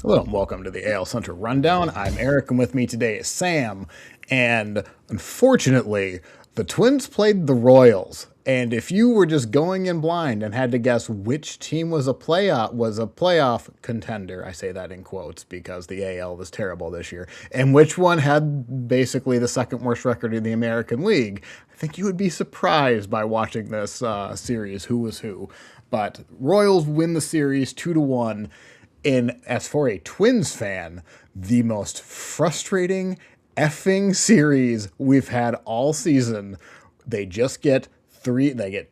Hello and welcome to the AL Central Rundown. I'm Eric, and with me today is Sam. And unfortunately, the Twins played the Royals. And if you were just going in blind and had to guess which team was a playoff contender, I say that in quotes because the AL was terrible this year, and which one had basically the second worst record in the American League, I think you would be surprised by watching this series who was who. But Royals win the series 2-1. And as for a Twins fan, the most frustrating effing series we've had all season. They get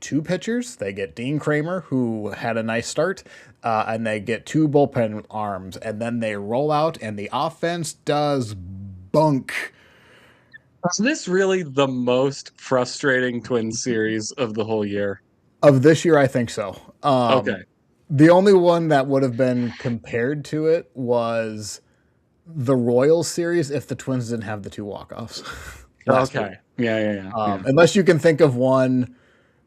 two pitchers. They get Dean Kramer, who had a nice start, and they get two bullpen arms, and then they roll out, and the offense does bunk. Is this really the most frustrating twin series of the whole year? Of this year, I think so. Okay. The only one that would have been compared to it was the Royals series if the Twins didn't have the two walk-offs last week. Okay. Yeah. Unless you can think of one,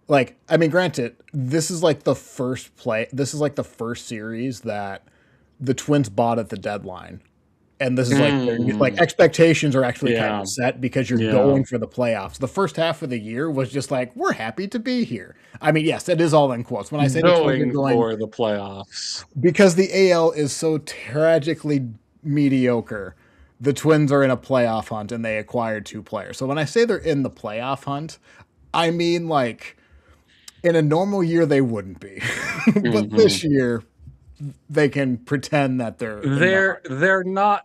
like, I mean, granted, this is like the first play. This is like the first series that the Twins bought at the deadline, and this is like Mm, expectations are actually kind yeah. of set because you're Yeah. going for the playoffs. The first half of the year was just like, we're happy to be here. I mean, yes, it is all in quotes. When I say the Twins are Going going, for the playoffs. because the AL is so tragically mediocre, the Twins are in a playoff hunt and they acquired two players. So when I say they're in the playoff hunt, I mean like in a normal year they wouldn't be. But Hmm. this year they can pretend that they're in the hunt. They're not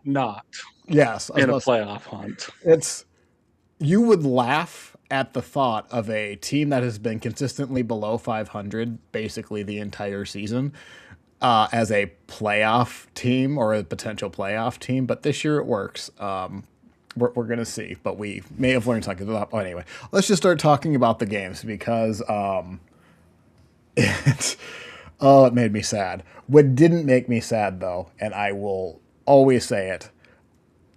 Yes, I was in a about to say playoff hunt. it's you would laugh at the thought of a team that has been consistently below 500 basically the entire season as a playoff team or a potential playoff team, but this year it works. We're going to see, but we may have learned something. Oh, anyway, let's just start talking about the games because it, oh, it made me sad. What didn't make me sad, though, and I will always say it,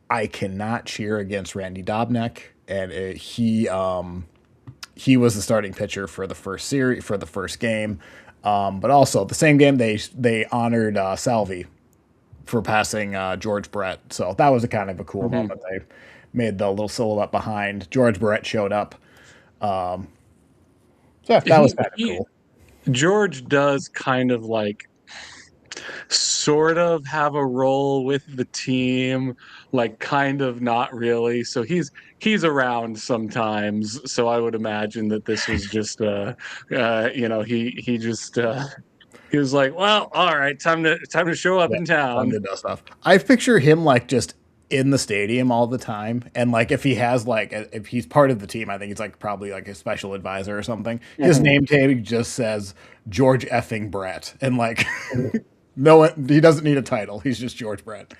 I cannot cheer against Randy Dobnak, and he was the starting pitcher for the first series for the first game. But also the same game they honored Salvi for passing George Brett, so that was a kind of a cool Hmm. moment. They made the little silhouette behind George Brett showed up. So yeah, that was kind of He cool. George does kind of like sort of have a role with the team, like kind of not really. So he's around sometimes. So I would imagine that this was just he just he was like, well, all right, time to show up Yeah, in time town. to do stuff. I picture him like just in the stadium all the time, and like if he has like if he's part of the team, I think it's like probably like a special advisor or something. His Mhm. name tag just says George effing Brett, and like no, he doesn't need a title. He's just George Brett.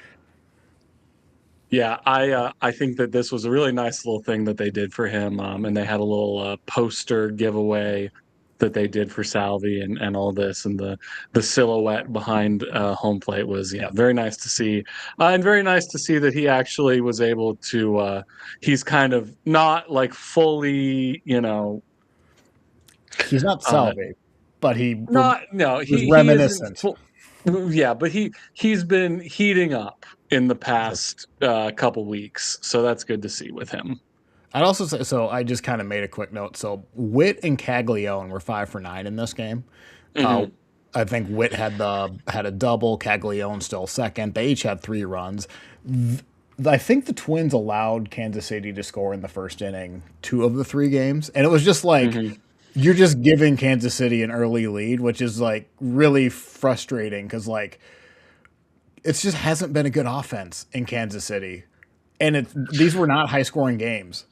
Yeah, I think that this was a really nice little thing that they did for him, and they had a little poster giveaway that they did for Salvi and all this, and the silhouette behind home plate was very nice to see, and very nice to see that he actually was able to. He's kind of not like fully, He's not uh, Salve, but he not no, was he isn't reminiscent. full. Yeah, but he's been heating up in the past couple weeks, so that's good to see with him. I'd also say so. I just kind of made a quick note. So Witt and Caglione were 5 for 9 in this game. Uh, Hmm. I think Witt had a double. Caglione still second. They each had 3 runs. I think the Twins allowed Kansas City to score in the first inning 2 of the 3 games, and it was just like Hmm. you're just giving Kansas City an early lead, which is like really frustrating because like it just hasn't been a good offense in Kansas City, and these were not high scoring games.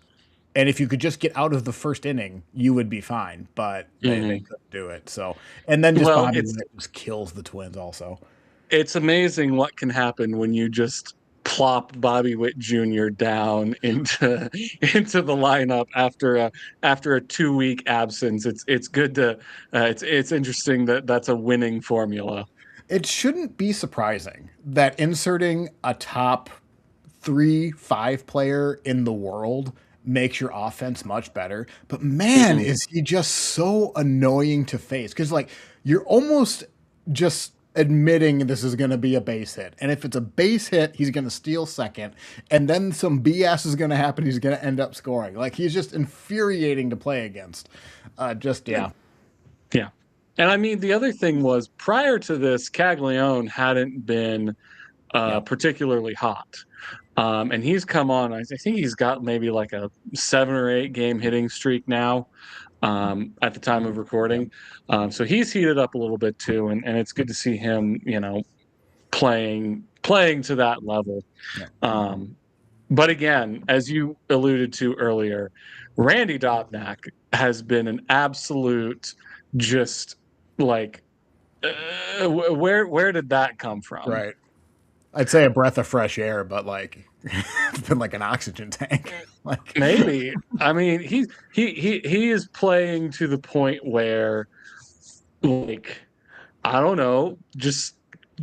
And if you could just get out of the first inning, you would be fine. But they Hmm. couldn't do it. So, and then just Well, Bobby Witt just kills the Twins. Also, it's amazing what can happen when you just plop Bobby Witt Jr. down into into the lineup after a 2 week absence. It's good to it's interesting that that's a winning formula. it shouldn't be surprising that inserting a top 3, 5 player in the world makes your offense much better. But man, Hmm. is he just so annoying to face because like you're almost just admitting this is going to be a base hit. And if it's a base hit, he's going to steal second. And then some BS is going to happen. He's going to end up scoring. Like, he's just infuriating to play against. Yeah. Yeah. And I mean, the other thing was prior to this, Caglione hadn't been particularly hot. And he's come on, I think he's got maybe like a 7 or 8 game hitting streak now at the time of recording. So he's heated up a little bit too. And it's good to see him, playing to that level. Yeah. But again, as you alluded to earlier, Randy Dobnak has been an absolute just like where did that come from? Right. I'd say a breath of fresh air, but like it's been like an oxygen tank. Like maybe. I mean, he is playing to the point where, like, I don't know, just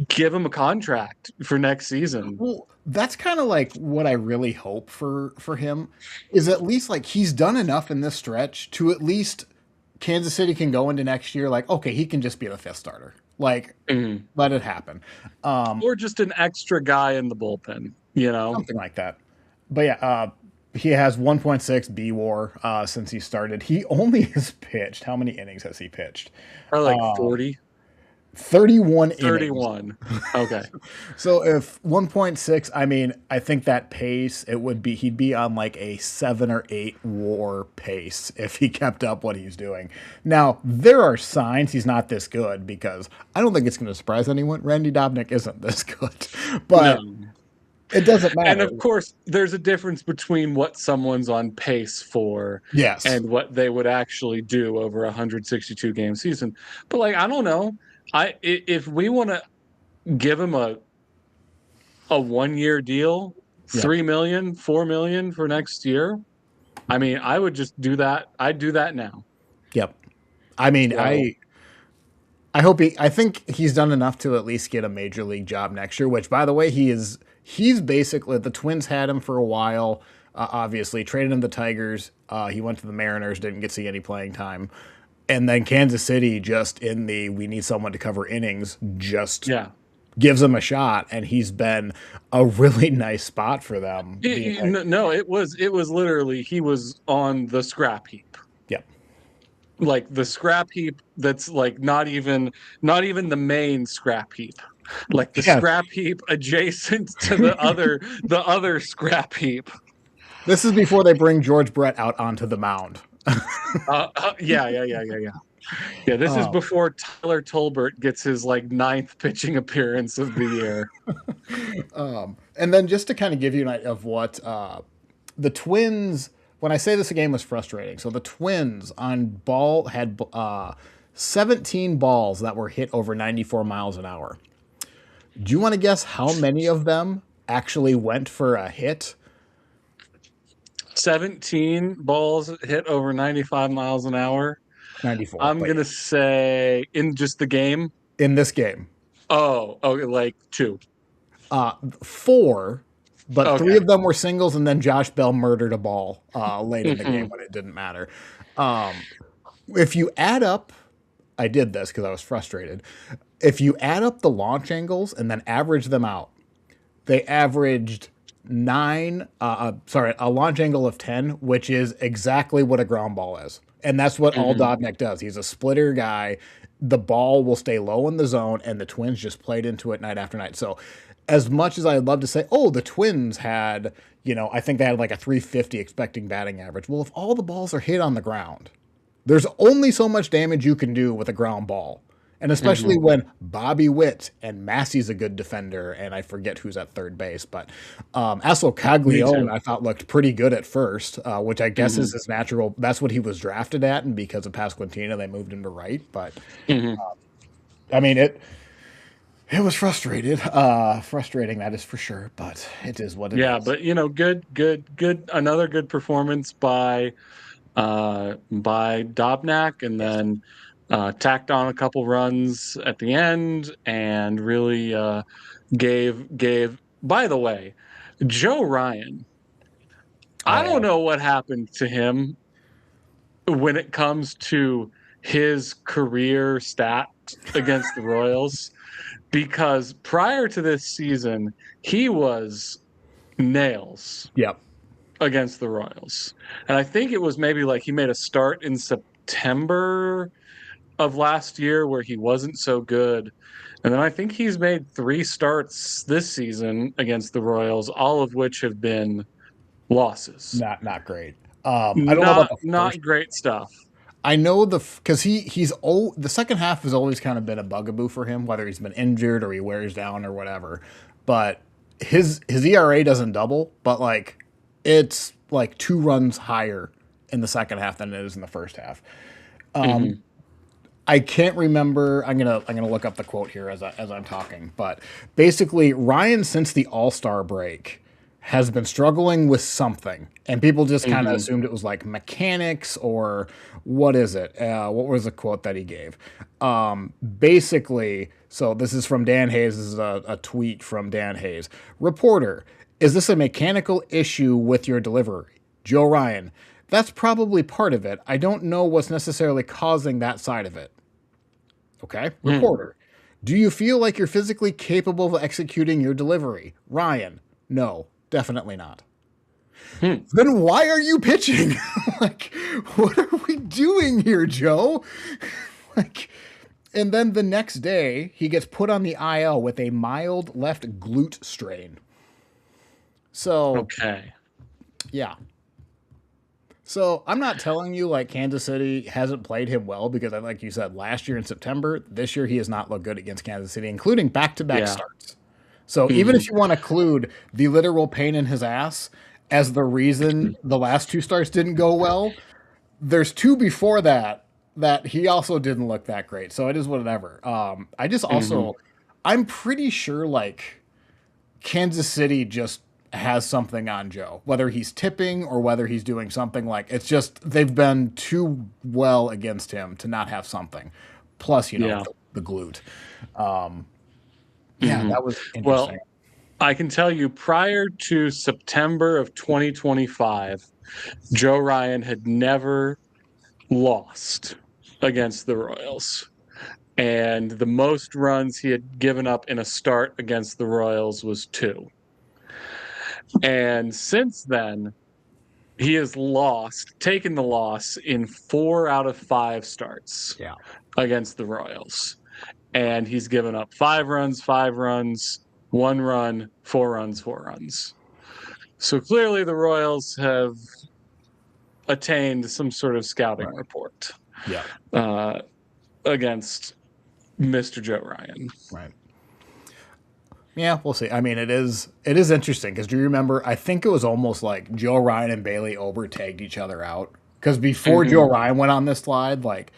give him a contract for next season. Well, that's kind of like what I really hope for him is at least like he's done enough in this stretch to at least Kansas City can go into next year like, okay, he can just be the 5th starter. Like, let it happen. Or just an extra guy in the bullpen, something like that. But yeah, he has 1.6 B WAR since he started. He only has pitched. How many innings has he pitched? Probably like 40. 31 innings. 31. Okay. So if 1.6, I mean, I think that pace, he'd be on like a 7 or 8 WAR pace if he kept up what he's doing. Now, there are signs he's not this good because I don't think it's going to surprise anyone. Randy Dobnak isn't this good, but it doesn't matter. And of course, there's a difference between what someone's on pace for and what they would actually do over a 162 game season. But like, I don't know. If we want to give him a 1-year deal, $3 million, $4 million for next year, I mean, I would just do that. I'd do that now. Yep. I mean, so, I think he's done enough to at least get a major league job next year, which by the way, he's basically, the Twins had him for a while, obviously traded him to the Tigers. He went to the Mariners, didn't get to see any playing time. And then Kansas City just we need someone to cover innings, just gives him a shot. And he's been a really nice spot for them. No, it was literally, he was on the scrap heap. Yep. Like the scrap heap that's like not even the main scrap heap. Like the scrap heap adjacent to the other scrap heap. This is before they bring George Brett out onto the mound. Yeah. This is before Tyler Tolbert gets his like 9th pitching appearance of the year. And then just to kind of give you an idea of what the Twins, when I say this game was frustrating, so the Twins on ball had 17 balls that were hit over 94 miles an hour. Do you want to guess how many of them actually went for a hit? 17 balls hit over 95 miles an hour. 94. I'm going to say in just the game? In this game. Oh, like 2. 4, but 3 of them were singles, and then Josh Bell murdered a ball late in the game when it didn't matter. If you add up, I did this because I was frustrated. If you add up the launch angles and then average them out, they averaged a launch angle of 10, which is exactly what a ground ball is. And that's what all Dobnak does. He's a splitter guy. The ball will stay low in the zone, and the Twins just played into it night after night. So as much as I'd love to say, the Twins had, I think they had like a 350 expecting batting average. Well, if all the balls are hit on the ground, there's only so much damage you can do with a ground ball. And especially when Bobby Witt and Massey's a good defender, and I forget who's at third base, but Aslo Caglione I thought looked pretty good at first, which I guess is his natural. That's what he was drafted at, and because of Pasquantino, they moved him to right. But I mean, it was frustrating, that is for sure. But it is what it is. Yeah, but good. Another good performance by Dobnak, and then. Tacked on a couple runs at the end and really gave. By the way, Joe Ryan, I don't know what happened to him when it comes to his career stat against the Royals. because prior to this season, he was nails Yep. against the Royals. And I think it was maybe like he made a start in September of last year where he wasn't so good. And then I think he's made 3 starts this season against the Royals, all of which have been losses. Not great. I don't know about Not the first. not great stuff. I know because the second half has always kind of been a bugaboo for him, whether he's been injured or he wears down or whatever. But his ERA doesn't double, but like it's like 2 runs higher in the second half than it is in the first half. Mhm. I can't remember. I'm gonna look up the quote here as I'm talking, but basically Ryan since the All-Star break has been struggling with something, and people just kind of Mhm. assumed it was like mechanics or what is it? What was the quote that he gave? Basically, so this is from Dan Hayes. This is a tweet from Dan Hayes. Reporter, is this a mechanical issue with your delivery? Joe Ryan, that's probably part of it. I don't know what's necessarily causing that side of it. Okay. Mhm. Reporter, do you feel like you're physically capable of executing your delivery? Ryan, no, definitely not. Hmm. Then why are you pitching? Like, what are we doing here, Joe? Like, and then the next day, he gets put on the IL with a mild left glute strain. So, Okay. yeah. So I'm not telling you like Kansas City hasn't played him well because, like you said, last year in September, this year he has not looked good against Kansas City, including back-to-back Yeah. starts. So even if Mhm. you want to include the literal pain in his ass as the reason the last 2 starts didn't go well, there's 2 before that that he also didn't look that great. So it is whatever. I just Mhm. also, I'm pretty sure like Kansas City just has something on Joe, whether he's tipping or whether he's doing something like it's just they've been too well against him to not have something. Plus, Yeah. the glute. Yeah, Mhm. that was Well, interesting. I can tell you prior to September of 2025, Joe Ryan had never lost against the Royals. And the most runs he had given up in a start against the Royals was 2. And since then, he has taken the loss in 4 out of 5 starts Yeah, against the Royals. And he's given up 5 runs, 5 runs, 1 run, 4 runs, 4 runs. So clearly the Royals have attained some sort of scouting right. report Yeah, uh, against Mr. Joe Ryan. right. Yeah, we'll see. I mean, it is interesting because do you remember? I think it was almost like Joe Ryan and Bailey Ober tagged each other out because before Joe Mm-hmm. Ryan went on this slide, like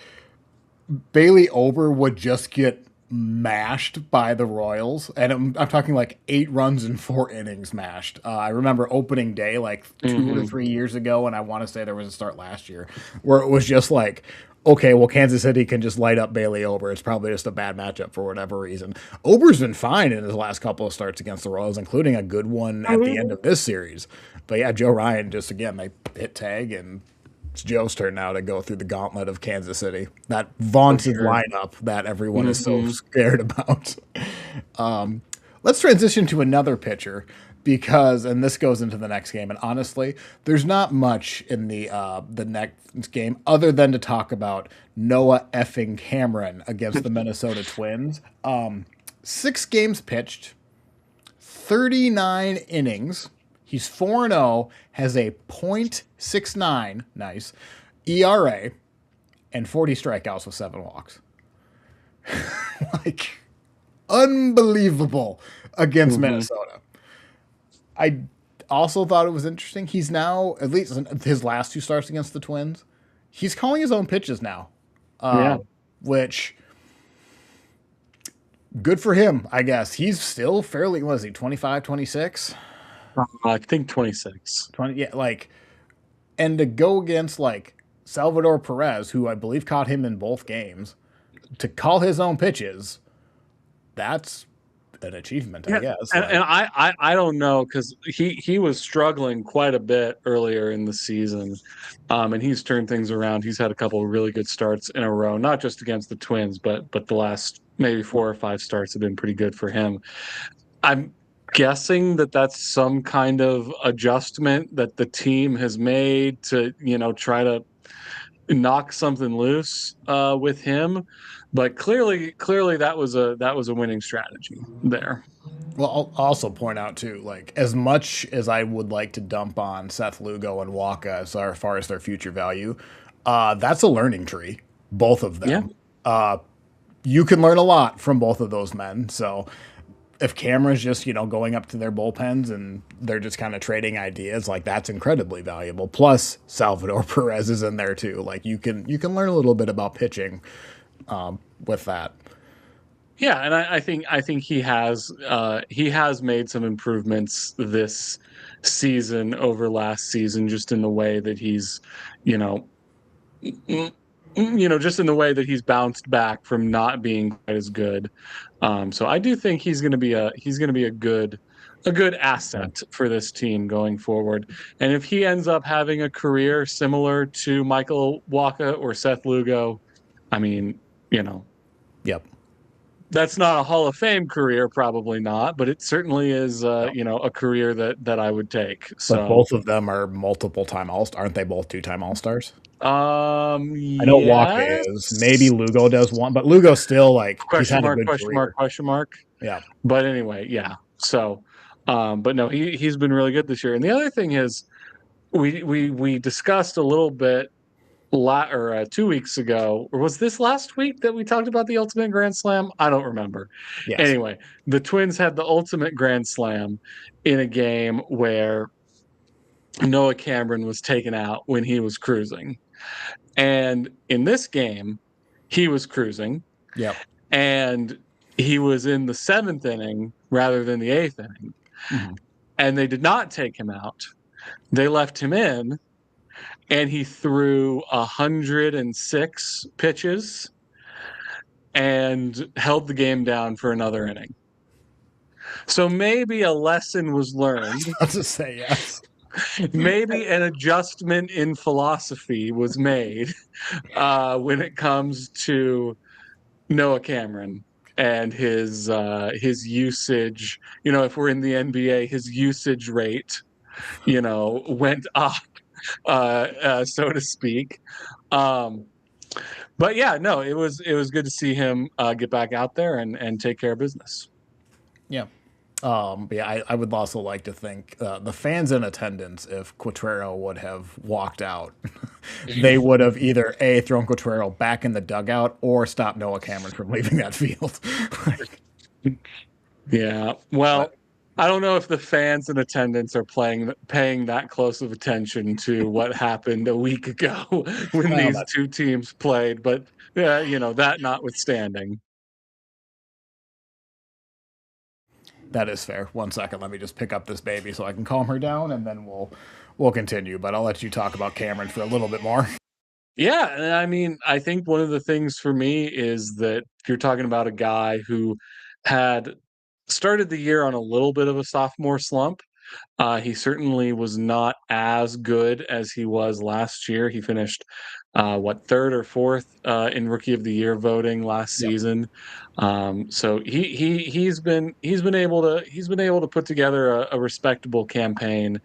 Bailey Ober would just get mashed by the Royals, and I'm talking like 8 runs in 4 innings mashed. I remember opening day like 2 or 3 years ago, and I want to say there was a start last year where it was just like, okay, well Kansas City can just light up Bailey Ober. It's probably just a bad matchup for whatever reason. Ober's been fine in his last couple of starts against the Royals, including a good one at the end of this series. But yeah, Joe Ryan just again they hit tag and it's Joe's turn now to go through the gauntlet of Kansas City. That For vaunted sure. lineup that everyone is so Mm-hmm. scared about. Let's transition to another pitcher because, and this goes into the next game. And honestly, there's not much in the next game other than to talk about Noah effing Cameron against the Minnesota Twins. 6 games pitched, 39 innings. He's 4-0, has a .69, nice, ERA, and 40 strikeouts with 7 walks. Like, unbelievable against Mm-hmm. Minnesota. I also thought it was interesting. He's now, at least in his last 2 starts against the Twins, he's calling his own pitches now, Yeah. which good for him, I guess. He's still fairly, what is he, 25, 26? I think 26. 20, yeah, like, and to go against like Salvador Perez, who I believe caught him in both games, to call his own pitches, that's an achievement, I Yeah, guess. and Like, I don't know because he was struggling quite a bit earlier in the season, and he's turned things around. He's had a couple of really good starts in a row, not just against the Twins, but the last maybe 4 or 5 starts have been pretty good for him. I'm guessing that that's some kind of adjustment that the team has made to, try to knock something loose with him. But clearly that was a winning strategy there. Well, I'll also point out too, like as much as I would like to dump on Seth Lugo and Waka as far as their future value, that's a learning tree, both of Yeah. them. You can learn a lot from both of those men. So if Cameron's just going up to their bullpens and they're just kind of trading ideas, like that's incredibly valuable. Plus Salvador Perez is in there too. Like you can learn a little bit about pitching with that. Yeah, and I think he has made some improvements this season over last season, just in the way that he's, you know, just in the way that he's bounced back from not being quite as good. So I do think he's gonna be a good asset for this team going forward. And if he ends up having a career similar to Michael Waka or Seth Lugo, I mean, you know, Yep. that's not a Hall of Fame career, probably not, but it certainly is, No. a career that I would take. But So, both of them are multiple time all aren't they both 2-time all stars? I know Waka is. Maybe yes. Lugo does one, but Lugo still like he's Question had a mark, good question mark, career. question mark. Yeah. But anyway, yeah. So, but no, he's been really good this year. And the other thing is, we discussed a little bit 2 weeks ago, or was this last week that we talked about the ultimate grand slam? I don't remember. Yes. Anyway, the Twins had the ultimate grand slam in a game where Noah Cameron was taken out when he was cruising. And in this game, he was cruising Yep. and he was in the seventh inning rather than the eighth inning. Hmm. And they did not take him out. They left him in, and he threw 106 pitches and held the game down for another inning. So maybe a lesson was learned. I'll just say yes. Maybe an adjustment in philosophy was made when it comes to Noah Cameron and his usage. If we're in the NBA, his usage rate, went up, so to speak. Um, but yeah, no, it was good to see him get back out there and take care of business. Yeah. But yeah, I would also like to think the fans in attendance, if Quatrero would have walked out, they would have either A, thrown Quatrero back in the dugout or stopped Noah Cameron from leaving that field. Like, Yeah. but Well, I don't know if the fans in attendance are paying that close of attention to what happened a week ago when well, these two teams played, but yeah, that notwithstanding. that is fair. 1 second, let me just pick up this baby so I can calm her down, and then we'll continue. But I'll let you talk about Cameron for a little bit more. Yeah, and I mean, I think one of the things for me is that you're talking about a guy who had started the year on a little bit of a sophomore slump. He certainly was not as good as he was last year. He finished, third or fourth in Rookie of the Year voting last Yep. season. So he's been able to put together a respectable campaign.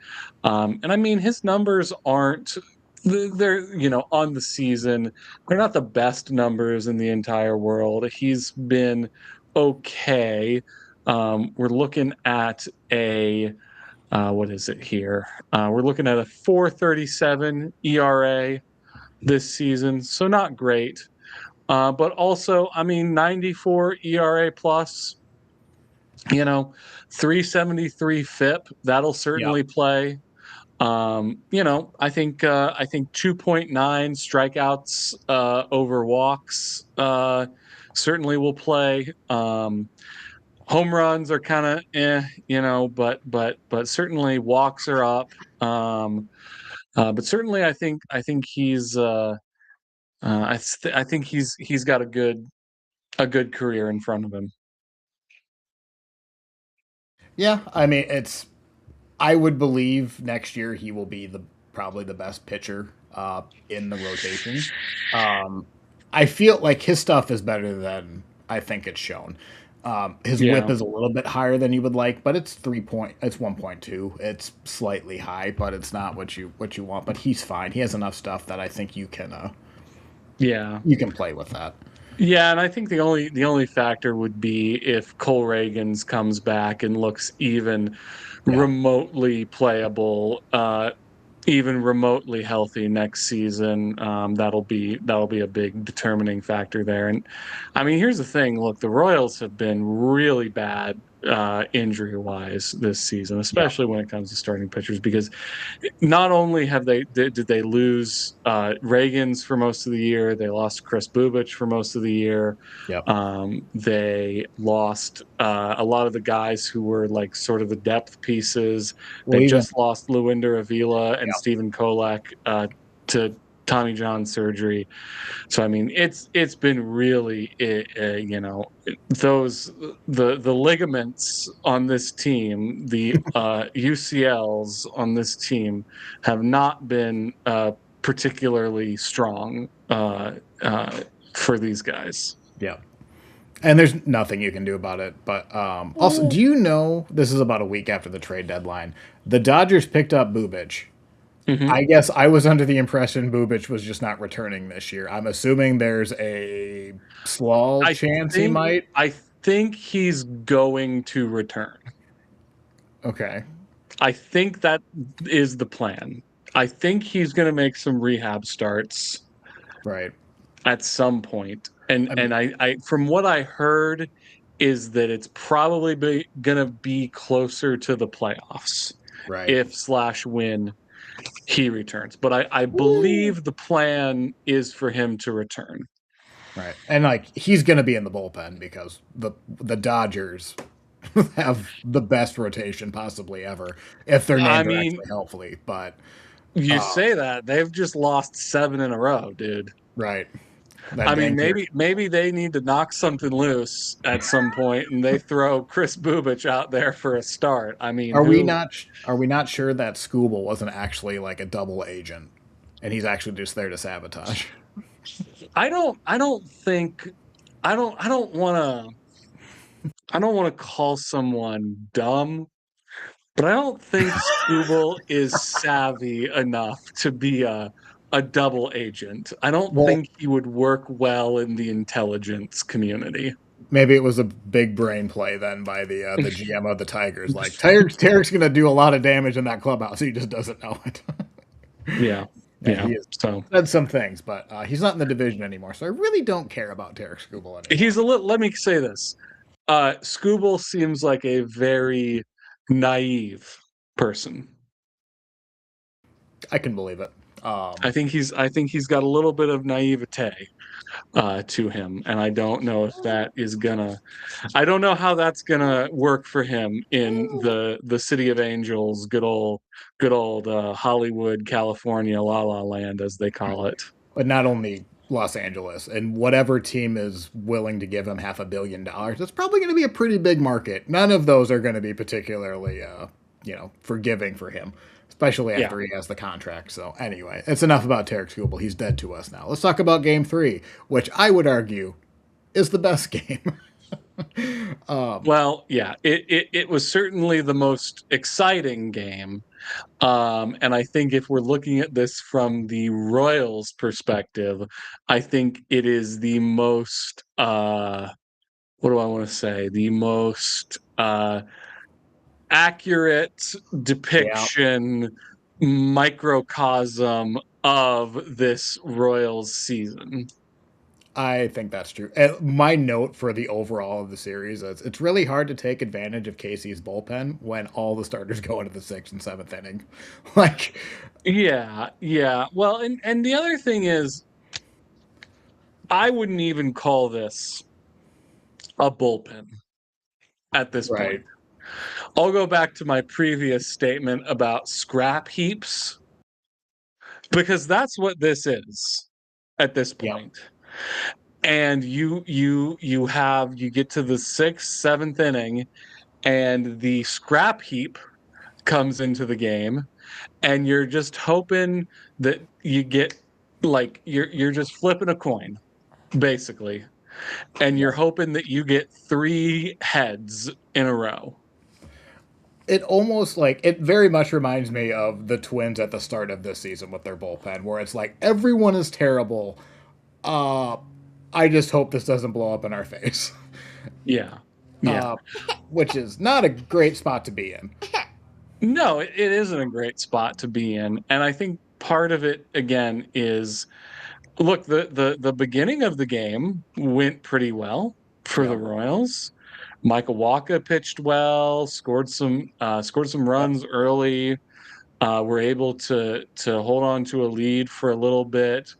And I mean, his numbers aren't they're on the season. They're not the best numbers in the entire world. He's been okay. We're looking at a what is it here? We're looking at a 4.37 ERA this season, so not great. But also, I mean, 94 ERA plus, 373 FIP. That'll Yeah. certainly play. I think 2.9 strikeouts over walks certainly will play. Home runs are kind of but certainly walks are up. But certainly I think he's got a good career in front of him. Yeah. I mean, I would believe next year he will be the probably the best pitcher in the rotation. Um, I feel like his stuff is better than I think it's shown. His whip Yeah. is a little bit higher than you would like, but it's it's 1.2. It's slightly high, but it's not what you want. But he's fine. He has enough stuff that I think Yeah. you can play with that. Yeah, and I think the only factor would be if Cole Reagans comes back and looks even Yeah. remotely playable, even remotely healthy next season. That'll be a big determining factor there. And I mean, here's the thing: look, the Royals have been really bad injury wise this season, Yeah. especially when it comes to starting pitchers, because not only did they lose Reagans for most of the year, they lost Chris Bubich for most of the year. Yep. They lost a lot of the guys who were like sort of the depth pieces. Well, They even just lost Luinder Avila and yeah. Stephen Kolak to Tommy John surgery. So I mean, it's been really, those the ligaments on this team, the UCLs on this team, have not been particularly strong for these guys. Yeah. And there's nothing you can do about it. But also, do you know this is about a week after the trade deadline? The Dodgers picked up Bubich. Mm-hmm. I guess I was under the impression Bubich was just not returning this year. I'm assuming there's a small I chance he think might. I think he's going to return. Okay. I think that is the plan. I think he's going to make some rehab starts Right. at some point. And I mean, and I from what I heard is that it's probably going to be closer to the playoffs right. if slash when he returns. But I Woo. believe the plan is for him to return. Right. And like he's going to be in the bullpen because the Dodgers have the best rotation possibly ever if their I names are mean, actually healthy. But you uh, say that they've just lost 7 in a row, dude. right. That I mean, dang tear. maybe they need to knock something loose at some point, and they throw Chris Bubich out there for a start. I mean, who? Are we not sure that Scooble wasn't actually like a double agent and he's actually just there to sabotage? I don't think I don't want to call someone dumb, but I don't think Scooble is savvy enough to be a double agent. I don't Well, think he would work well in the intelligence community. maybe it was a big brain play then by the GM of the Tigers. Like Tarek's going to do a lot of damage in that clubhouse. He just doesn't know it. Yeah, And yeah. he has So said some things, but he's not in the division anymore. So I really don't care about Tarek Scooble anymore. he's a little. Let me say this: Scooble seems like a very naive person. I can believe it. I think he's got a little bit of naivete to him, and I don't know if that is gonna. I don't know how that's gonna work for him in the city of angels, good old Hollywood, California, La La Land, as they call it. But not only Los Angeles and whatever team is willing to give him $500 million, it's probably going to be a pretty big market. None of those are going to be particularly, forgiving for him, especially Yeah. after he has the contract. So anyway, it's enough about Tarek Skubal. He's dead to us now. Let's talk about Game 3, which I would argue is the best game. Well, yeah, it was certainly the most exciting game. And I think if we're looking at this from the Royals' perspective, I think it is the most, what do I want to say? The most accurate Yeah, depiction, microcosm of this Royals season. I think that's true. And my note for the overall of the series is it's really hard to take advantage of Casey's bullpen when all the starters go into the sixth and seventh inning. Like, Yeah, yeah. Well, and the other thing is, I wouldn't even call this a bullpen at this right. point. I'll go back to my previous statement about scrap heaps because that's what this is at this Yeah. point. And you get to the sixth, seventh inning, and the scrap heap comes into the game, and you're just hoping that you get like you're just flipping a coin, basically. and you're hoping that you get 3 heads in a row. It almost like it very much reminds me of the Twins at the start of this season with their bullpen, where it's like everyone is terrible. Uh, I just hope this doesn't blow up in our face. Yeah. Yeah. Which is not a great spot to be in. No, it isn't a great spot to be in. And I think part of it again is look, the beginning of the game went pretty well for the Yep. Royals. Michael Wacha pitched well, scored some Yep. runs early. Were able to hold on to a lead for a little bit.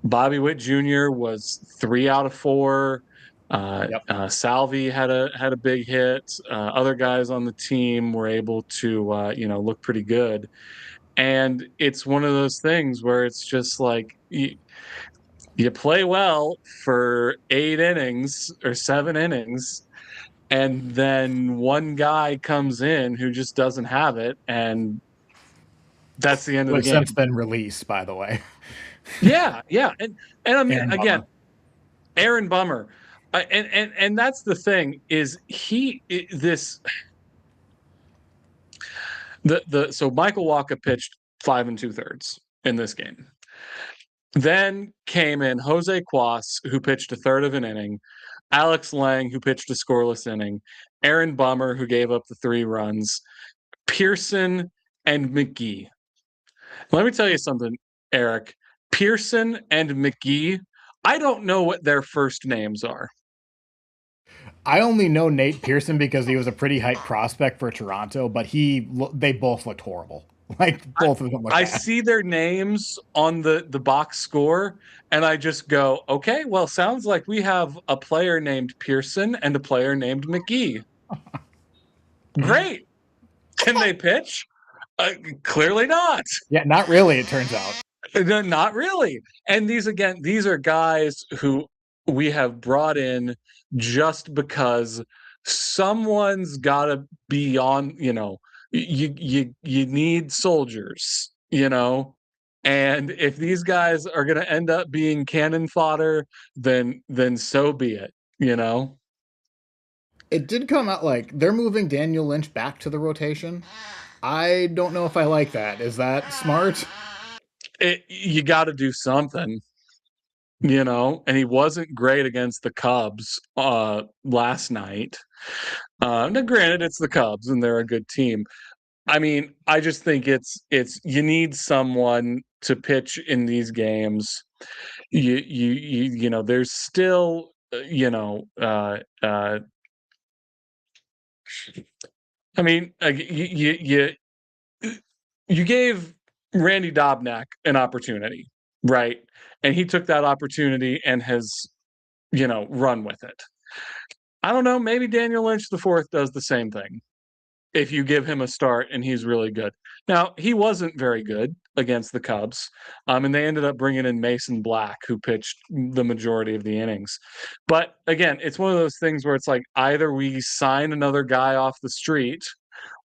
Bobby Witt Jr. was 3 out of 4. Yep. Salvi had a big hit. Other guys on the team were able to look pretty good. And it's one of those things where it's just like you play well for 8 innings or 7 innings, and then one guy comes in who just doesn't have it, and that's the end Who of the has game. since been released, by the way. Yeah, yeah, and I mean Aaron again, Bummer. Aaron Bummer, and that's the thing is so Michael Wacha pitched 5 2/3 in this game. Then came in Jose Cuas, who pitched a third of an inning, Alex Lang, who pitched a scoreless inning, Aaron Bummer, who gave up the 3 runs, Pearson, and McGee. Let me tell you something, Eric. Pearson and McGee, I don't know what their first names are. I only know Nate Pearson because he was a pretty hype prospect for Toronto, but they both looked horrible. Like both of them looked I bad. see their names on the box score, and I just go, okay, well, sounds like we have a player named Pearson and a player named McGee. Great. Can they pitch? Clearly not. Yeah, not really, it turns out. Not really. And these are guys who we have brought in just because someone's got to be on, you need soldiers, and if these guys are going to end up being cannon fodder, then so be it. It did come out like they're moving Daniel Lynch back to the rotation. I don't know if I like that. Is that smart? You got to do something. And he wasn't great against the Cubs last night. Now, granted, it's the Cubs and they're a good team. I mean, I just think it's you need someone to pitch in these games. There's still I mean, you gave Randy Dobnak an opportunity, right? And he took that opportunity and has run with it. I don't know. Maybe Daniel Lynch the fourth does the same thing if you give him a start and he's really good. Now, he wasn't very good against the Cubs, and they ended up bringing in Mason Black, who pitched the majority of the innings. But again, it's one of those things where it's like either we sign another guy off the street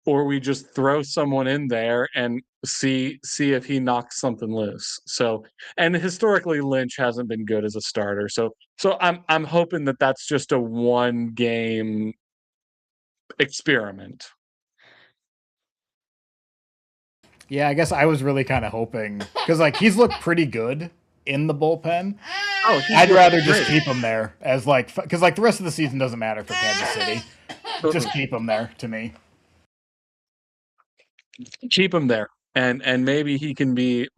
or we just throw someone in there and see if he knocks something loose. So, and historically Lynch hasn't been good as a starter. So I'm hoping that that's just a 1 game experiment. Yeah, I guess I was really kind of hoping because like he's looked pretty good in the bullpen. Oh, I'd rather just keep him there as like because like the rest of the season doesn't matter for Kansas City. Just keep him there to me. Keep him there, and maybe he can be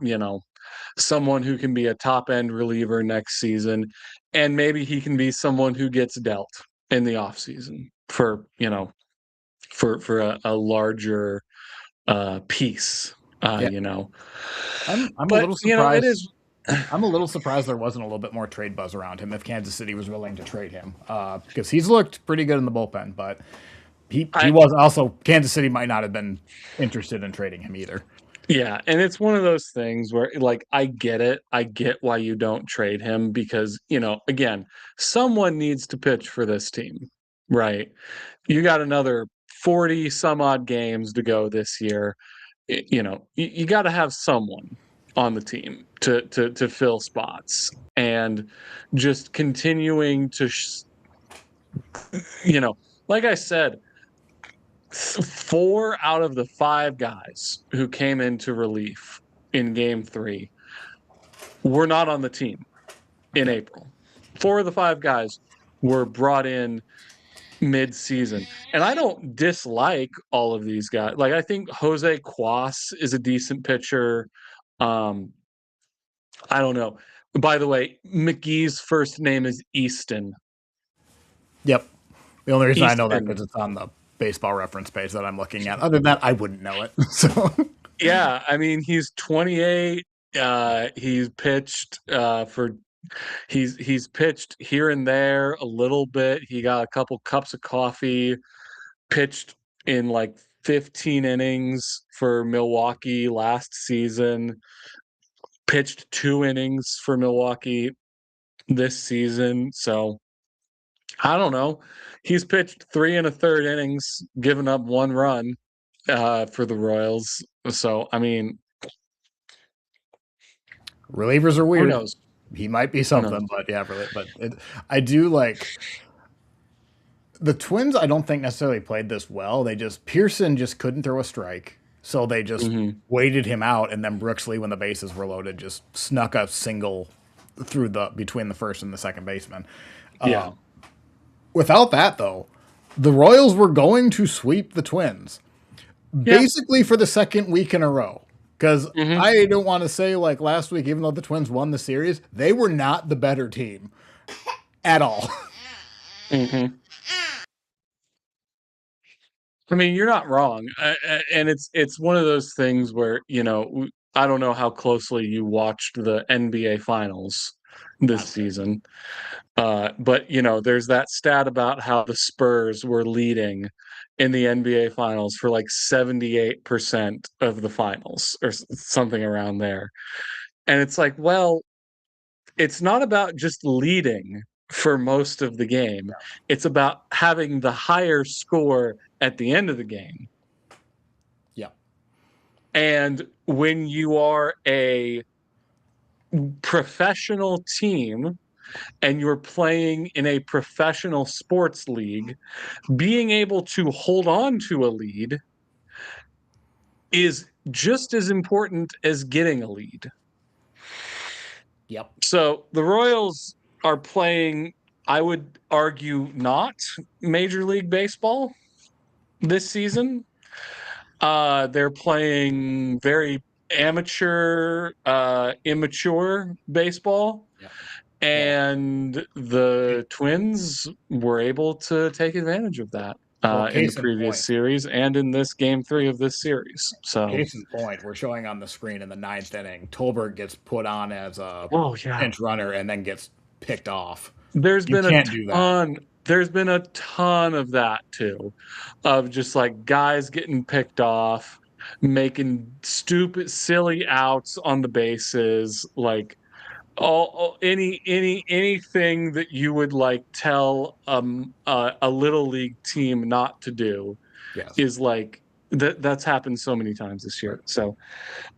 someone who can be a top end reliever next season, and maybe he can be someone who gets dealt in the off season for for a larger piece. Yeah. I'm a But little surprised. it is. I'm a little surprised there wasn't a little bit more trade buzz around him if Kansas City was willing to trade him because he's looked pretty good in the bullpen, but he was also Kansas City might not have been interested in trading him either. Yeah, and it's one of those things where like I get it. I get why you don't trade him because, again, someone needs to pitch for this team, right? You got another 40 some odd games to go this year. You got to have someone on the team to fill spots, and just continuing to, like I said, 4 out of the 5 guys who came into relief in Game 3 were not on the team in April. 4 of the 5 guys were brought in mid-season. And I don't dislike all of these guys. Like, I think Jose Cuas is a decent pitcher. I don't know. By the way, McGee's first name is Easton. Yep. The only reason I know that Easton. because it's on the Baseball Reference page that I'm looking at. Other than that, I wouldn't know it. So Yeah, I mean, he's 28. He's pitched he's pitched here and there a little bit. He got a couple cups of coffee, pitched in like 15 innings for Milwaukee last season, pitched 2 innings for Milwaukee this season. So I don't know. He's pitched 3 1/3 innings, given up 1 run for the Royals. So, I mean, relievers are who weird. knows? He might be something, but yeah, I do like the Twins. I don't think necessarily played this well. Pearson just couldn't throw a strike, so they just waited him out, and then Brooksley, when the bases were loaded, just snuck a single through between the first and the second baseman. Yeah. Without that, though, the Royals were going to sweep the Twins basically for the second week in a row. Because I don't want to say like last week, even though the Twins won the series, they were not the better team at all. I mean, you're not wrong, and it's one of those things where I don't know how closely you watched the NBA Finals this season, but there's that stat about how the Spurs were leading in the NBA Finals for like 78% of the finals or something around there. And it's like, well, it's not about just leading for most of the game. It's about having the higher score at the end of the game. Yeah. And when you are a professional team and you're playing in a professional sports league, being able to hold on to a lead is just as important as getting a lead. Yep. So the Royals are playing, I would argue, not Major League Baseball this season. They're playing very amateur, immature baseball. Yep. And the Twins were able to take advantage of that in the previous series and in this Game 3 of this series. So, case in point, we're showing on the screen in the 9th inning, Tolbert gets put on as a pinch runner and then gets picked off. There's been a ton of that too, of just like guys getting picked off, making stupid, silly outs on the bases, like anything that you would like tell a little league team not to do is like that's happened so many times this year. So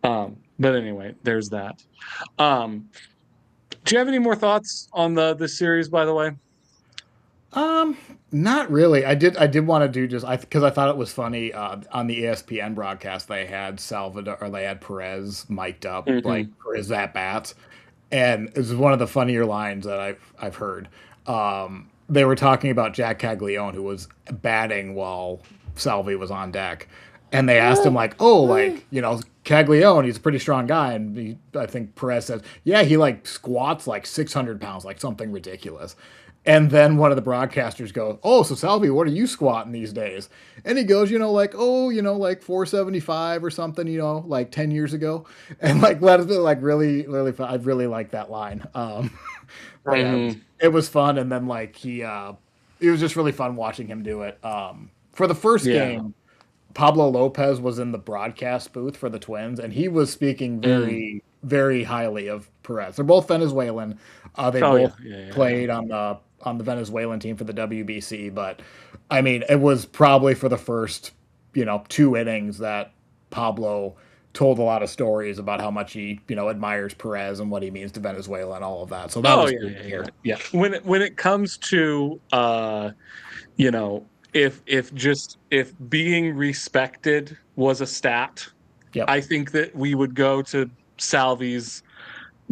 but anyway, there's that. Do you have any more thoughts on this series, by the way? Not really. I did want to do because I thought it was funny on the ESPN broadcast they had Perez mic'd up like for his at bats. And it was one of the funnier lines that I've heard. They were talking about Jack Caglione, who was batting while Salvi was on deck. And they asked him, like, Caglione, he's a pretty strong guy. And I think Perez says, yeah, he, like, squats, like, 600 pounds, like, something ridiculous. And then one of the broadcasters goes, oh, so Salvi, what are you squatting these days? And he goes, like 475 or something, like 10 years ago. And like, really, really fun. I really like that line. It was fun. And then like it was just really fun watching him do it. For the first game, Pablo Lopez was in the broadcast booth for the Twins, and he was speaking very, very highly of Perez. They're both Venezuelan. They both played on the Venezuelan team for the WBC, but I mean, it was probably for the first, 2 innings that Pablo told a lot of stories about how much he, admires Perez and what he means to Venezuela and all of that. So that Oh was yeah, cool yeah, to yeah, hear. yeah. When it comes to you know, if being respected was a stat, Yep. I think that we would go to Salvi's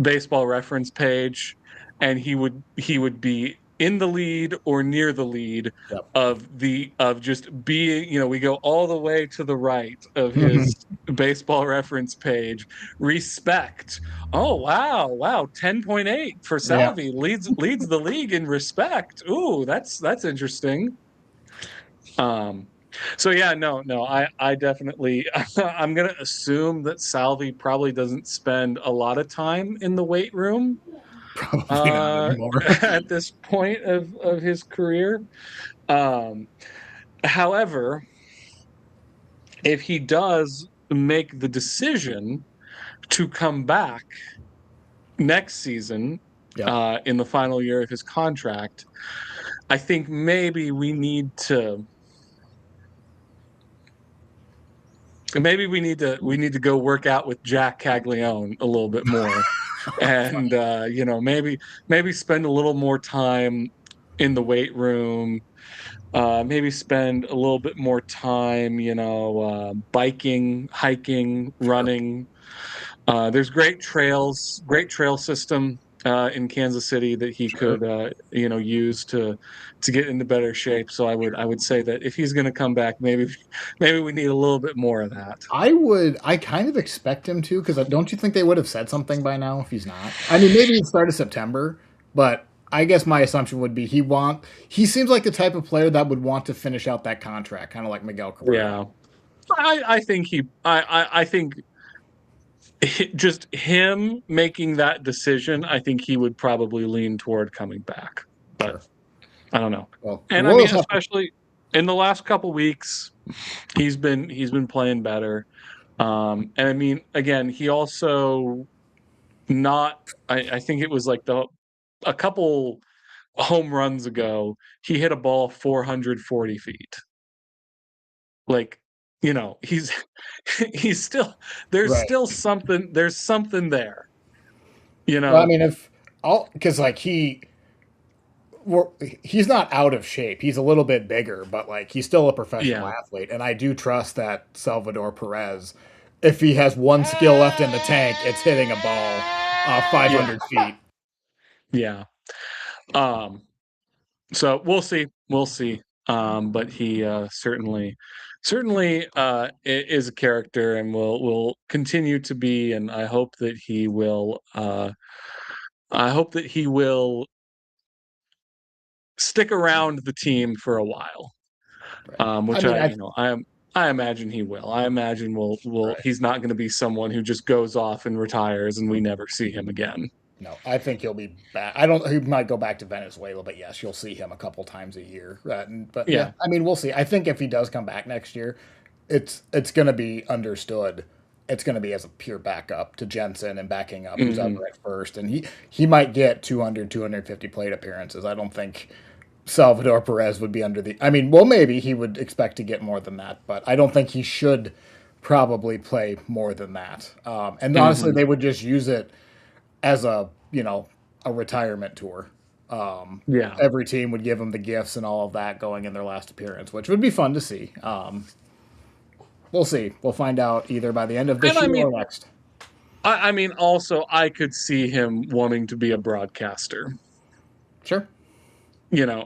baseball reference page and he would be in the lead or near the lead Yep. of just being, we go all the way to the right of his baseball reference page. Respect. Oh wow, 10.8 for Yeah. Salvi, leads the league in respect. Ooh, that's interesting. um so yeah, no, I definitely I'm gonna assume that Salvi probably doesn't spend a lot of time in the weight room Probably not uh anymore. at this point of his career. um However, if he does make the decision to come back next season, Yep. in the final year of his contract, I think maybe we need to go work out with Jack Caglione a little bit more, and maybe spend a little more time in the weight room. Maybe spend a little bit more time, biking, hiking, Sure. running. There's great trail system in Kansas City that he Sure. could, use to get into better shape. So I would say that if he's going to come back, maybe we need a little bit more of that. I kind of expect him to, because don't you think they would have said something by now if he's not? I mean, maybe it's start of September, but I guess my assumption would be he seems like the type of player that would want to finish out that contract, kind of like Miguel Cabrera. Yeah, I think just him making that decision, I think he would probably lean toward coming back, but Sure. I don't know. Well, the And I mean, Royals have to. especially in the last couple weeks, he's been playing better. And I mean, again, he also not. I think it was like a couple home runs ago, he hit a ball 440 feet. Like, he's he's still Right. there's something there. Well, I mean, if all because like he's not out of shape. He's a little bit bigger, but like he's still a professional Yeah, athlete, and I do trust that Salvador Perez. If he has one skill left in the tank, it's hitting a ball yeah, 500 feet. yeah. Um, so we'll see. But he certainly is a character, and will continue to be. And I hope that he will stick around the team for a while. Right. I Which mean, I imagine he will. I imagine will right. he's not going to be someone who just goes off and retires and we never see him again. No, I think he'll be back. I don't. He might go back to Venezuela, but yes, you'll see him a couple times a year. But yeah, Yeah. I mean, we'll see. I think if he does come back next year, it's going to be understood. It's going to be as a pure backup to Jensen and backing up who's Hmm. ever at first, and he might get 200, 250 plate appearances. I don't think Salvador Perez would be under the. I mean, well, maybe he would expect to get more than that, but I don't think he should probably play more than that. And honestly, Hmm. they would just use it as a retirement tour. Yeah. Every team would give them the gifts and all of that going in their last appearance, which would be fun to see. We'll see. We'll find out either by the end of And this I year mean, or next. I mean, also, I could see him wanting to be a broadcaster, Sure.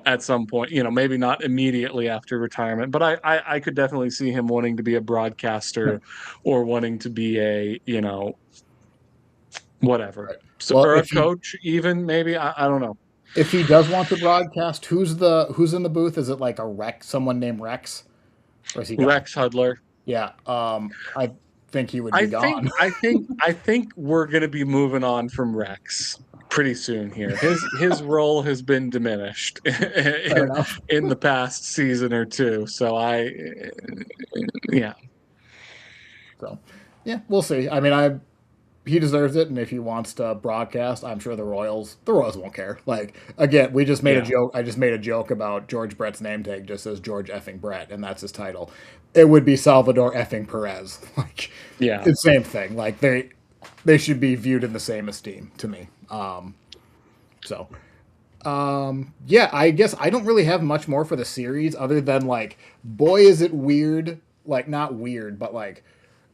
at some point, maybe not immediately after retirement, but I could definitely see him wanting to be a broadcaster or wanting to be whatever. Right. So, Well, or a coach, even maybe. I don't know. if he does want to broadcast, who's in the booth? Is it like a Rex, someone named Rex, or is he gone? Rex Hudler. Yeah. I think he would I be think gone. I think I think we're gonna be moving on from Rex pretty soon here. His role has been diminished Fair in, enough. in the past season or two. So yeah. So, yeah, we'll see. I mean, he deserves it, and if he wants to broadcast, I'm sure the Royals won't care. Like again, we just made a Yeah. joke. I just made a joke about George Brett's name tag just says George effing Brett, and that's his title. It would be Salvador effing Perez. Like Yeah. it's the same thing. Like they should be viewed in the same esteem to me. So yeah, I guess I don't really have much more for the series other than like, boy, is it weird. Like not weird, but like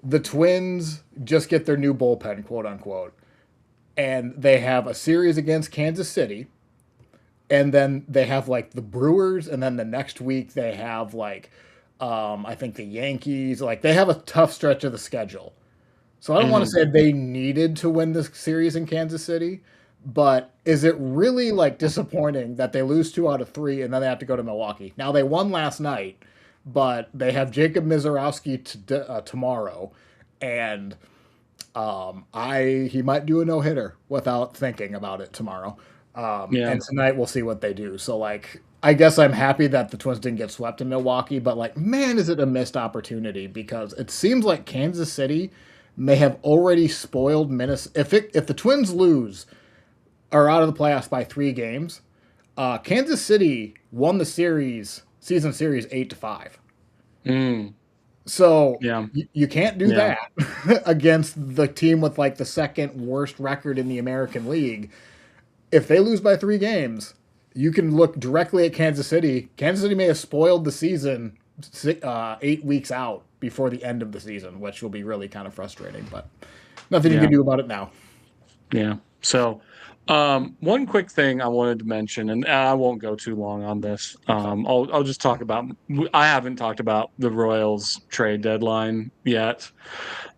the Twins just get their new bullpen, quote unquote, and they have a series against Kansas City, and then they have like the Brewers, and then the next week they have like, I think the Yankees. Like they have a tough stretch of the schedule. So I don't want to Hmm. say they needed to win this series in Kansas City, but is it really like disappointing that they lose 2 out of 3 and then they have to go to Milwaukee? Now they won last night, but they have Jacob Mizorowski tomorrow, and I he might do a no hitter without thinking about it tomorrow. Yeah. And tonight we'll see what they do. So like I guess I'm happy that the Twins didn't get swept in Milwaukee, but like man, is it a missed opportunity because it seems like Kansas City may have already spoiled Minnesota. If the Twins lose are out of the playoffs by 3 games, Kansas City won the season series 8-5. Mm. So Yeah. you can't do Yeah. that against the team with like the second worst record in the American League. If they lose by 3 games, you can look directly at Kansas City. Kansas City may have spoiled the season 8 weeks out before the end of the season, which will be really kind of frustrating. But nothing you Yeah. can do about it now. Yeah. So, one quick thing I wanted to mention, and I won't go too long on this. I'll just talk about. I haven't talked about the Royals trade deadline yet.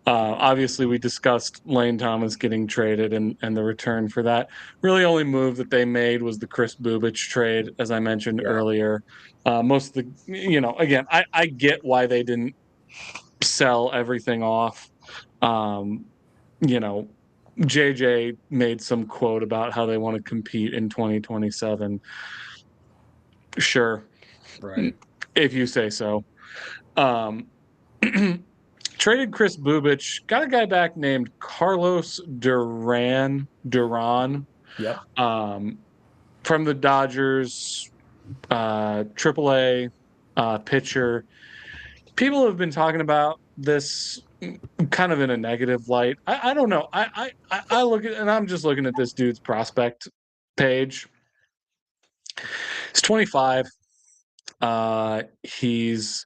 Obviously, we discussed Lane Thomas getting traded and the return for that. Really, only move that they made was the Chris Bubich trade, as I mentioned Yeah. earlier. Most of the, again, I get why they didn't sell everything off. Um, you know, JJ made some quote about how they want to compete in 2027. Sure, Right. if you say so. Um, traded Chris Bubich, got a guy back named Carlos Duran, Yep. um, from the Dodgers, AAA pitcher. People have been talking about this kind of in a negative light. I don't know. I look at, and I'm just looking at this dude's prospect page. He's 25. He's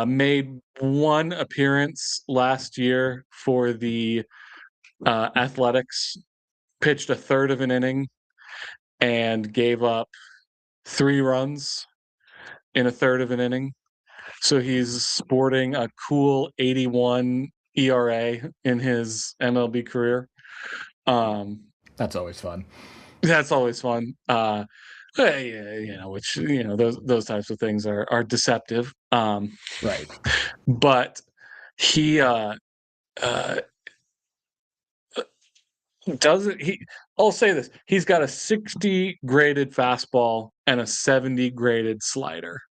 made one appearance last year for the Athletics, pitched a third of an inning, and gave up 3 runs in a third of an inning. So he's sporting a cool 81 ERA in his MLB career. Um, That's always fun. that's always fun. Which those types of things are deceptive. Right. But he uh, doesn't he. I'll say this: he's got a 60 graded fastball and a 70 graded slider.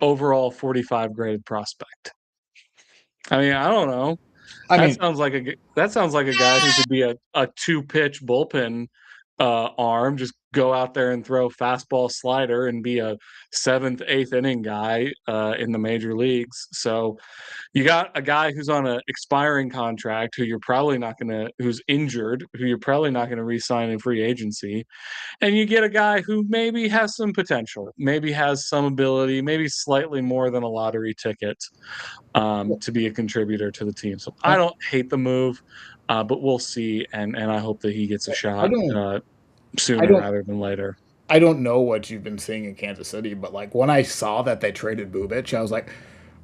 Overall, 45 graded prospect. I mean, I don't know. I That mean, sounds like a guy who could be a 2 pitch bullpen arm. Just go out there and throw fastball slider and be a seventh, eighth inning guy in the major leagues. So you got a guy who's on an expiring contract who's injured, who you're probably not gonna re-sign in free agency, and you get a guy who maybe has some potential, maybe has some ability, maybe slightly more than a lottery ticket to be a contributor to the team. So I I, don't hate the move, but we'll see, and I hope that he gets a I shot don't, I sooner don't, rather than later. I don't know what you've been seeing in Kansas City, but like when I saw that they traded Bubich, I was like,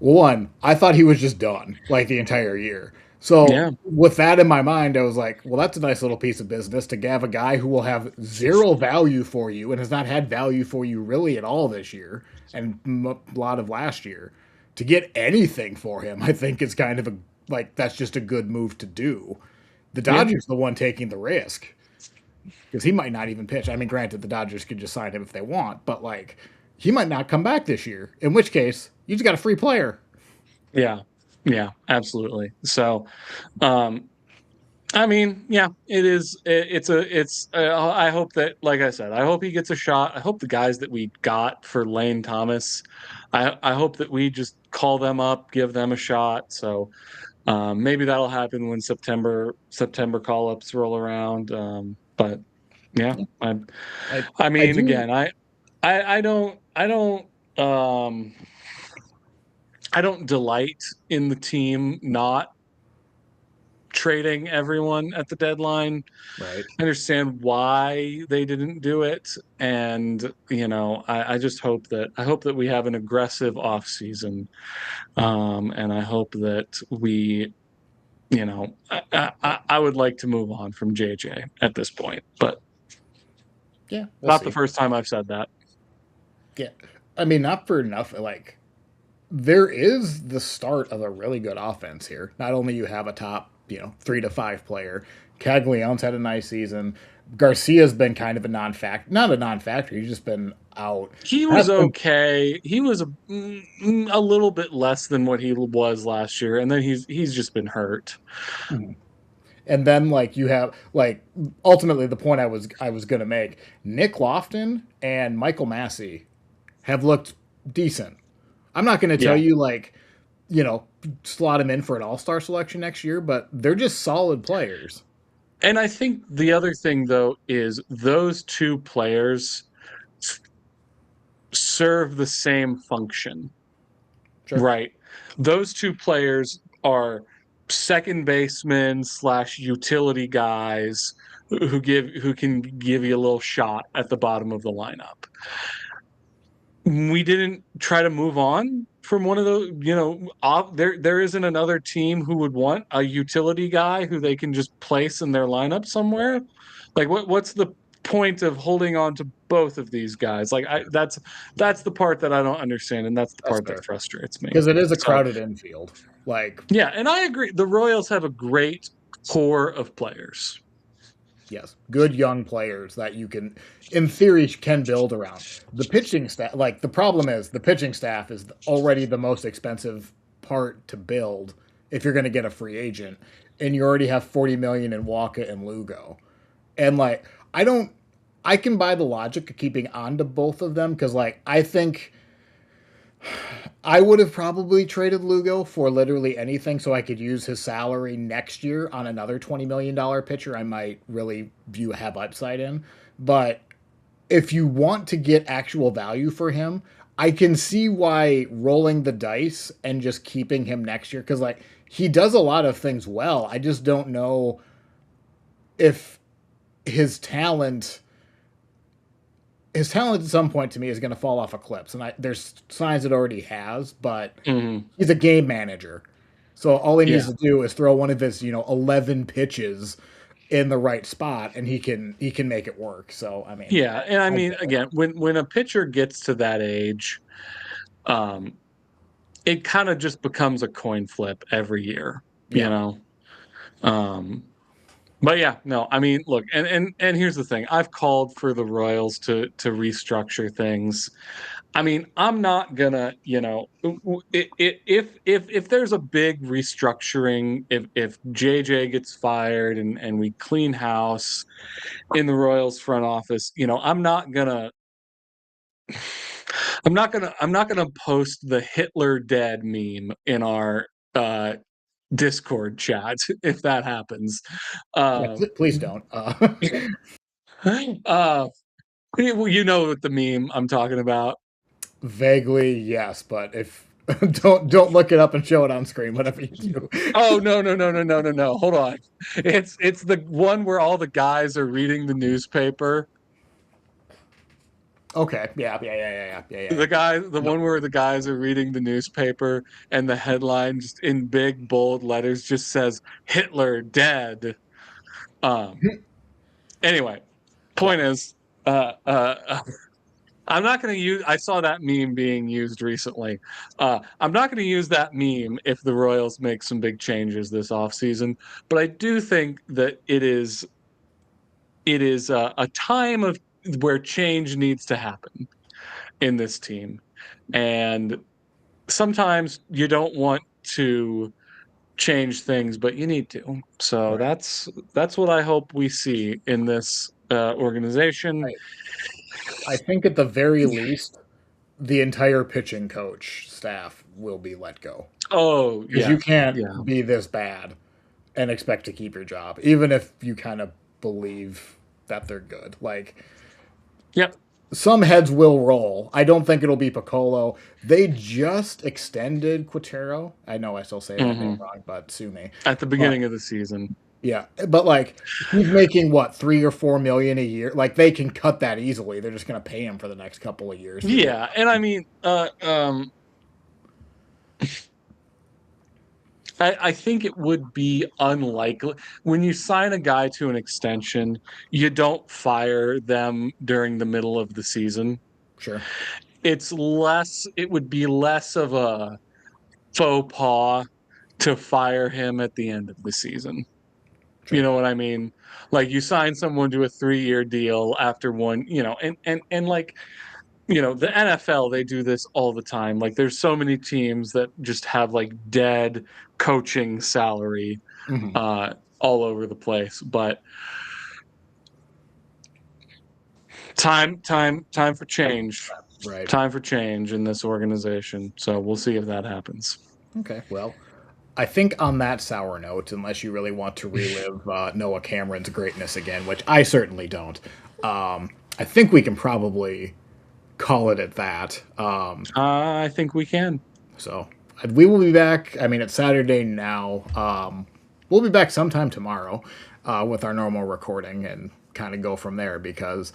one, I thought he was just done like the entire year. So Yeah, with that in my mind, I was like, well, that's a nice little piece of business to have a guy who will have zero value for you and has not had value for you really at all this year and a lot of last year. To get anything for him, I think is kind of that's just a good move to do. The yeah, Dodgers the one taking the risk because he might not even pitch. I mean, granted, the Dodgers could just sign him if they want, but like he might not come back this year. In which case, you just got a free player. yeah, yeah, absolutely. So, um, I mean, yeah, it is. It's. I hope that, like I said, I hope he gets a shot. I hope the guys that we got for Lane Thomas, I hope that we just call them up, give them a shot. So maybe that'll happen when September call ups roll around. But yeah, Yeah. I I I mean, do. again, um I don't delight in the team not trading everyone at the deadline. Right. I understand why they didn't do it, and I just hope that we have an aggressive off season, and I hope that we, I would like to move on from JJ at this point, but Yeah, we'll not the see. first time I've said that. Yeah. I mean, not for enough. Like, there is the start of a really good offense here. Not only you have a top, 3 to 5 player. Caglianone's had a nice season. Garcia's been kind of a non-fact, not a non-factor. He's just been out. He was Aspen, okay. He was a little bit less than what he was last year, and then he's just been hurt. and then like you have like ultimately the point I was gonna make. Nick Lofton and Michael Massey have looked decent. I'm not gonna tell Yeah. you like slot him in for an all-star selection next year, but they're just solid players. And I think the other thing, though, is those two players serve the same function, Sure. right? Those two players are second basemen slash utility guys who can give you a little shot at the bottom of the lineup. We didn't try to move on from one of those. There isn't another team who would want a utility guy who they can just place in their lineup somewhere. Like what's the point of holding on to both of these guys? Like that's the part that I don't understand, and that's the That's part that fair. frustrates me. Because it is a So crowded infield. Like, yeah, and I agree. The Royals have a great core of players. yes, good young players that you can, in theory, can build around. The pitching staff, like, the problem is the pitching staff is already the most expensive part to build if you're going to get a free agent. And you already have 40 million in Waka and Lugo. And, like, I don't, I can buy the logic of keeping on to both of them because, like, I think I would have probably traded Lugo for literally anything so I could use his salary next year on another $20 million pitcher I might really view have upside in. But if you want to get actual value for him, I can see why rolling the dice and just keeping him next year because like he does a lot of things well. I just don't know if his talent his talent at some point to me is going to fall off a cliff. And there's signs it already has, but Mhm. he's a game manager. So all he needs Yeah. to do is throw one of his, 11 pitches in the right spot and he can make it work. So I mean, Yeah, and I I mean, get it. again, when a pitcher gets to that age, um, it kind of just becomes a coin flip every year, you Yeah. know. Um, but yeah, no, I mean, look, and here's the thing: I've called for the Royals to restructure things. I mean, I'm not gonna, if there's a big restructuring, if JJ gets fired and we clean house in the Royals front office, I'm not gonna post the Hitler dead meme in our uh Discord chat if that happens. Yeah, Uh, please don't. uh, well, you know what the meme I'm talking about. Vaguely, yes, but if don't look it up and show it on screen, whatever you do. Oh no no no no no no no! Hold on, it's the one where all the guys are reading the newspaper. Okay. Yeah, yeah, yeah, yeah, yeah, yeah, The yeah. one where the guys are reading the newspaper and the headline just in big bold letters just says Hitler dead. Um. Yep. Anyway, Yeah. point is, uh, uh, I'm not going to use. I saw that meme being used recently. I'm not going to use that meme if the Royals make some big changes this offseason. But I do think that it is a time of where change needs to happen in this team, and sometimes you don't want to change things, but you need to. So Right. that's what I hope we see in this organization. I think at the very least, the entire pitching coach staff will be let go Oh because you yeah, can't yeah, be this bad and expect to keep your job, even if you kind of believe that they're good. Like yep. some heads will roll. I don't think it'll be Piccolo. They just extended Quintero. I know I still say that name Hmm. wrong, but sue me. At the But beginning of the season. yeah, but like he's making what 3 or 4 million a year. Like they can cut that easily. They're just gonna pay him for the next couple of years to do. Yeah, and I mean, I think it would be unlikely when you sign a guy to an extension, you don't fire them during the middle of the season. Sure. It would be less of a faux pas to fire him at the end of the season. You Sure. know what I mean? Like you sign someone to a 3-year deal after one, and like, the NFL, they do this all the time. Like there's so many teams that just have like dead coaching salary Hmm. uh all over the place. But time for change. Right. Time for change in this organization. So we'll see if that happens. Okay. Well, I think on that sour note, unless you really want to relive Noah Cameron's greatness again, which I certainly don't, I think we can probably call it at that. I think we can. So we will be back. I mean, it's Saturday now. We'll be back sometime tomorrow with our normal recording and kind of go from there because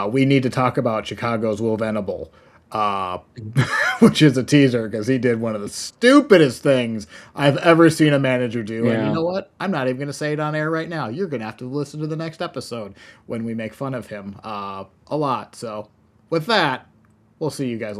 we need to talk about Chicago's Will Venable, uh, which is a teaser because he did one of the stupidest things I've ever seen a manager do. And you Yeah. know what? I'm not even going to say it on air right now. You're going to have to listen to the next episode when we make fun of him a lot. So with that, we'll see you guys later.